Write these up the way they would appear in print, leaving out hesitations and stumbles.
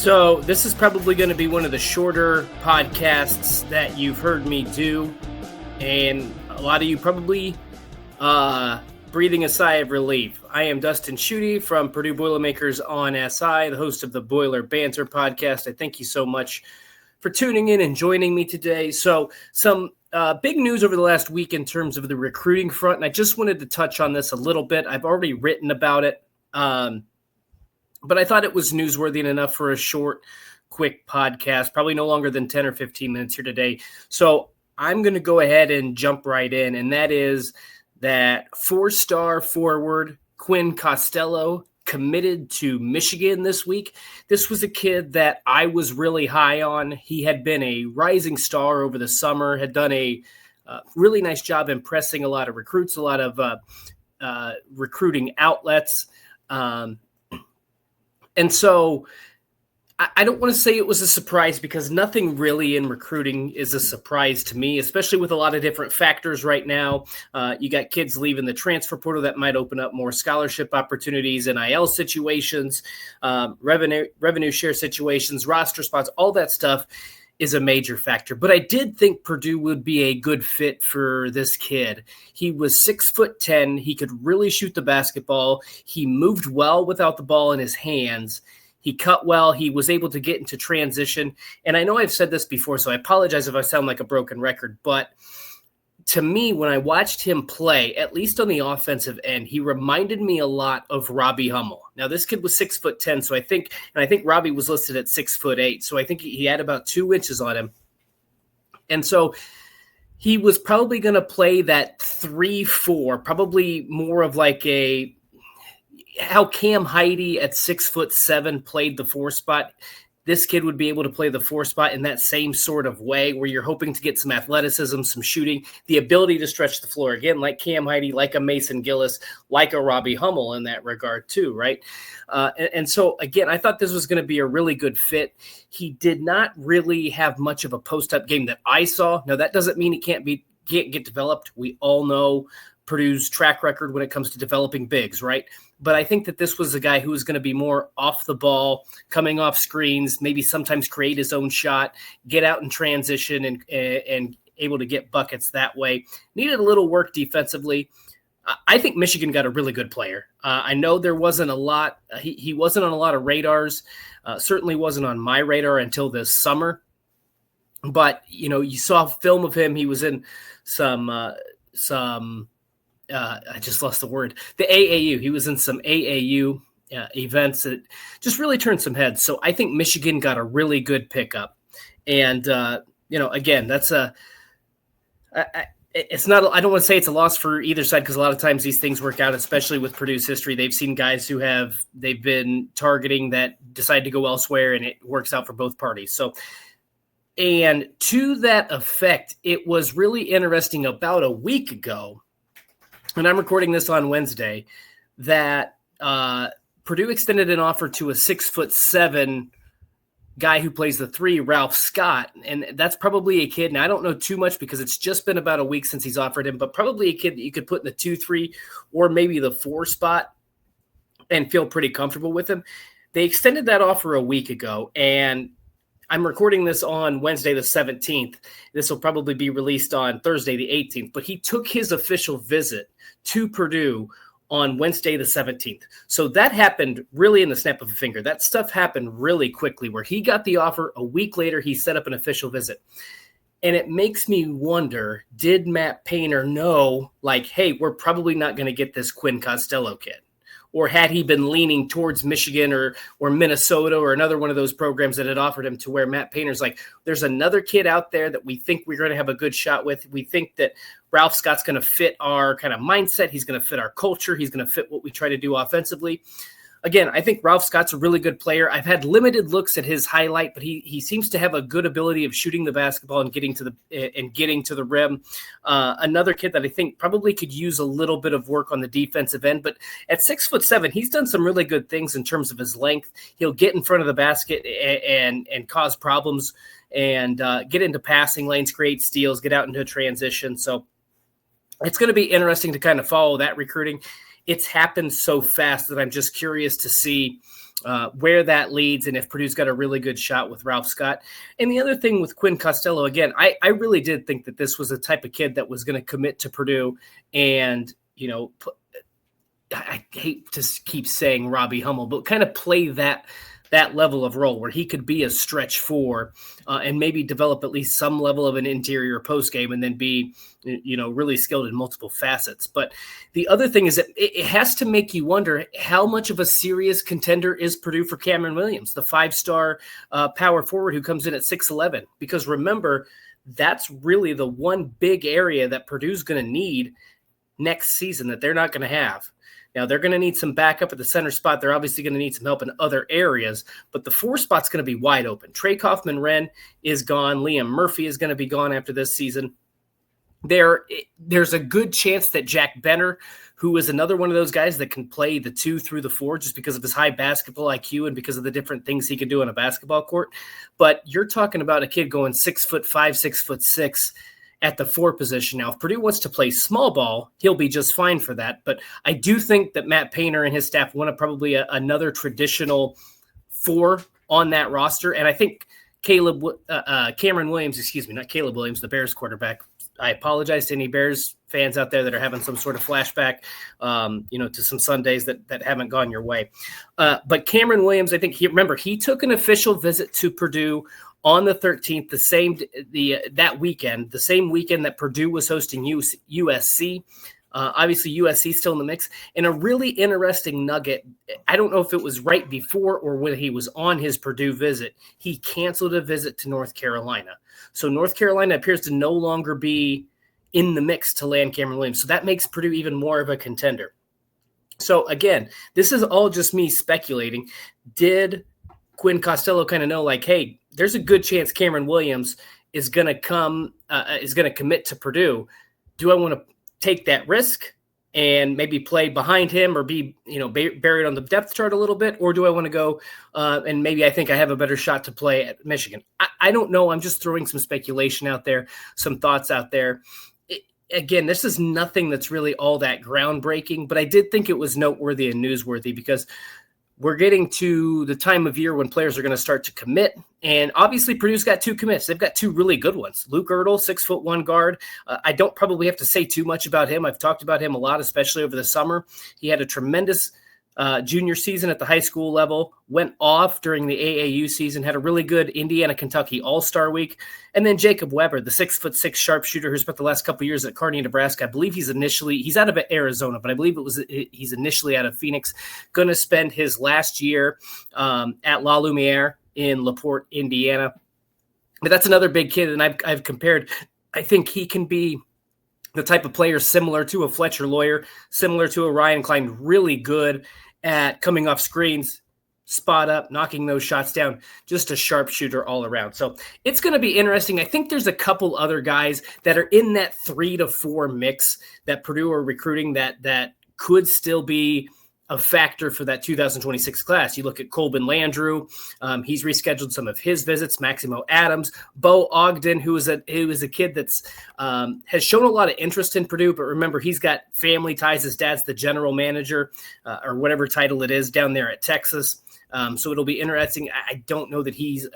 So this is probably going to be one of the shorter podcasts that you've heard me do, and a lot of you probably breathing a sigh of relief. I am Dustin Schutte from Purdue Boilermakers on SI, the host of the Banter podcast. I thank you so much for tuning in and joining me today. So some big news over the last week in terms of the recruiting front, and I just wanted to touch on this a little bit. I've already written about it. But I thought it was newsworthy enough for a short, quick podcast, probably no longer than 10 or 15 minutes here today. So I'm going to go ahead and jump right in, and that is that four-star forward Quinn Costello committed to Michigan this week. This was a kid that I was really high on. He had been a rising star over the summer, had done a really nice job impressing a lot of recruits, a lot of recruiting outlets. And so I don't want to say it was a surprise because nothing really in recruiting is a surprise to me, especially with a lot of different factors right now. You got kids leaving the transfer portal that might open up more scholarship opportunities, NIL situations, revenue share situations, roster spots, all that stuff is a major factor. But I did think Purdue would be a good fit for this kid. He was 6'10". He could really shoot the basketball. He moved well without the ball in his hands. He cut well. He was able to get into transition. And I know I've said this before, so I apologize if I sound like a broken record. But to me, when I watched him play, at least on the offensive end, he reminded me a lot of Robbie Hummel. Now, this kid was 6'10", so I think Robbie was listed at 6'8", so I think he had about 2 inches on him. And so he was probably going to play that 3-4, probably more of like how Cam Heide at 6'7" played the 4 spot. This kid would be able to play the 4 spot in that same sort of way where you're hoping to get some athleticism, some shooting, the ability to stretch the floor again, like Cam Heide, like a Mason Gillis, like a Robbie Hummel in that regard too, right? And so, again, I thought this was going to be a really good fit. He did not really have much of a post-up game that I saw. Now, that doesn't mean he can't get developed. We all know Purdue's track record when it comes to developing bigs, right? But I think that this was a guy who was going to be more off the ball, coming off screens, maybe sometimes create his own shot, get out in transition and able to get buckets that way. Needed a little work defensively. I think Michigan got a really good player. I know there wasn't a lot. He wasn't on a lot of radars. Certainly wasn't on my radar until this summer. But, you saw film of him. He was in some I just lost the word. The AAU. He was in some AAU events that just really turned some heads. So I think Michigan got a really good pickup. And, again, that's it's not, I don't want to say it's a loss for either side because a lot of times these things work out, especially with Purdue's history. They've seen guys who they've been targeting that decide to go elsewhere, and it works out for both parties. So, and to that effect, it was really interesting about a week ago, and I'm recording this on Wednesday, that Purdue extended an offer to a 6'7" guy who plays the 3, Ralph Scott. And that's probably a kid. Now, I don't know too much because it's just been about a week since he's offered him, but probably a kid that you could put in the 2-3 or maybe the 4 spot and feel pretty comfortable with him. They extended that offer a week ago, and I'm recording this on Wednesday the 17th. This will probably be released on Thursday the 18th. But he took his official visit to Purdue on Wednesday the 17th. So that happened really in the snap of a finger. That stuff happened really quickly where he got the offer. A week later, he set up an official visit. And it makes me wonder, did Matt Painter know, like, hey, we're probably not going to get this Quinn Costello kid? Or had he been leaning towards Michigan or Minnesota or another one of those programs that had offered him, to where Matt Painter's like, there's another kid out there that we think we're going to have a good shot with. We think that Ralph Scott's going to fit our kind of mindset. He's going to fit our culture. He's going to fit what we try to do offensively. Again, I think Ralph Scott's a really good player. I've had limited looks at his highlight, but he seems to have a good ability of shooting the basketball and getting to the rim. Another kid that I think probably could use a little bit of work on the defensive end, but at 6'7", he's done some really good things in terms of his length. He'll get in front of the basket and cause problems and get into passing lanes, create steals, get out into a transition. So it's going to be interesting to kind of follow that recruiting. It's happened so fast that I'm just curious to see where that leads and if Purdue's got a really good shot with Ralph Scott. And the other thing with Quinn Costello, again, I really did think that this was the type of kid that was going to commit to Purdue and, I hate to keep saying Robbie Hummel, but kind of play that level of role where he could be a stretch four and maybe develop at least some level of an interior post game and then be, really skilled in multiple facets. But the other thing is that it has to make you wonder how much of a serious contender is Purdue for Cameron Williams, the 5-star power forward who comes in at 6'11", because remember, that's really the one big area that Purdue's going to need next season that they're not going to have. Now, they're going to need some backup at the center spot. They're obviously going to need some help in other areas, but the 4 spot's going to be wide open. Trey Kaufman-Renn is gone. Liam Murphy is going to be gone after this season. There's a good chance that Jack Benner, who is another one of those guys that can play the 2 through the 4 just because of his high basketball IQ and because of the different things he can do on a basketball court. But you're talking about a kid going 6'5", 6'6", at the 4 position. Now, if Purdue wants to play small ball, he'll be just fine for that. But I do think that Matt Painter and his staff want probably another traditional 4 on that roster. And I think Cameron Williams, not Caleb Williams, the Bears quarterback. I apologize to any Bears fans out there that are having some sort of flashback, to some Sundays that haven't gone your way. But Cameron Williams, I think he took an official visit to Purdue on the 13th, the same weekend that Purdue was hosting USC. Obviously, USC still in the mix. And a really interesting nugget, I don't know if it was right before or when he was on his Purdue visit, he canceled a visit to North Carolina. So North Carolina appears to no longer be in the mix to land Cameron Williams. So that makes Purdue even more of a contender. So again, this is all just me speculating. Did Quinn Costello kind of know, like, hey, there's a good chance Cameron Williams is going to commit to Purdue. Do I want to take that risk and maybe play behind him or be, buried on the depth chart a little bit? Or do I want to go and maybe I think I have a better shot to play at Michigan? I don't know. I'm just throwing some speculation out there, some thoughts out there. Again, this is nothing that's really all that groundbreaking, but I did think it was noteworthy and newsworthy because we're getting to the time of year when players are going to start to commit. And obviously Purdue's got 2 commits. They've got 2 really good ones. Luke Ertl, 6'1" guard. I don't probably have to say too much about him. I've talked about him a lot, especially over the summer. He had a tremendous junior season at the high school level, went off during the AAU season, had a really good Indiana-Kentucky All-Star week. And then Jacob Weber, the 6'6" sharpshooter who spent the last couple of years at Kearney, Nebraska. I believe he's out of Arizona, but I believe he's initially out of Phoenix, going to spend his last year at La Lumiere in LaPorte, Indiana. But that's another big kid, and I've compared. I think he can be the type of player similar to a Fletcher Lawyer, similar to a Ryan Klein, really good at coming off screens, spot up, knocking those shots down, just a sharpshooter all around. So it's going to be interesting. I think there's a couple other guys that are in that 3 to 4 mix that Purdue are recruiting that could still be a factor for that 2026 class. You look at Colbin Landrew. He's rescheduled some of his visits. Maximo Adams, Bo Ogden, who is a kid that's has shown a lot of interest in Purdue, but remember, he's got family ties. His dad's the general manager or whatever title it is down there at Texas. So it'll be interesting. I don't know that he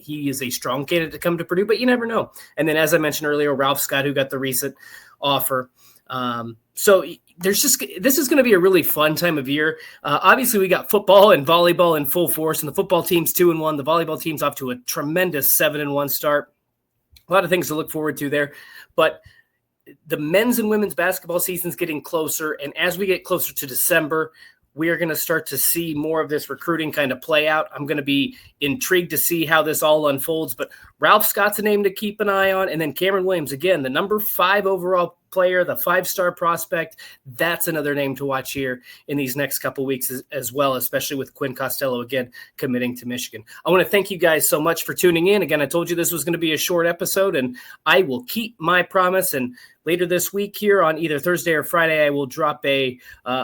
is a strong candidate to come to Purdue, but you never know. And then, as I mentioned earlier, Ralph Scott, who got the recent offer. So this is going to be a really fun time of year. Obviously, we got football and volleyball in full force, and the football team's 2-1. The volleyball team's off to a tremendous 7-1 start. A lot of things to look forward to there. But the men's and women's basketball season's getting closer, and as we get closer to December, we are going to start to see more of this recruiting kind of play out. I'm going to be intrigued to see how this all unfolds, but Ralph Scott's a name to keep an eye on. And then Cameron Williams, again, the number 5 overall player, the 5-star prospect. That's another name to watch here in these next couple weeks as well, especially with Quinn Costello, again, committing to Michigan. I want to thank you guys so much for tuning in. Again, I told you this was going to be a short episode, and I will keep my promise. And later this week here on either Thursday or Friday, I will drop a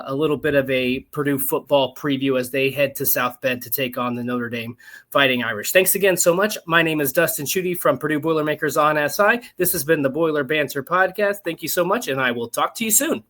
little bit of a Purdue football preview as they head to South Bend to take on the Notre Dame Fighting Irish. Thanks again so much. My name is Dustin Schutte from Purdue Boilermakers on SI. This has been the Boiler Banter podcast. Thank you so much, and I will talk to you soon.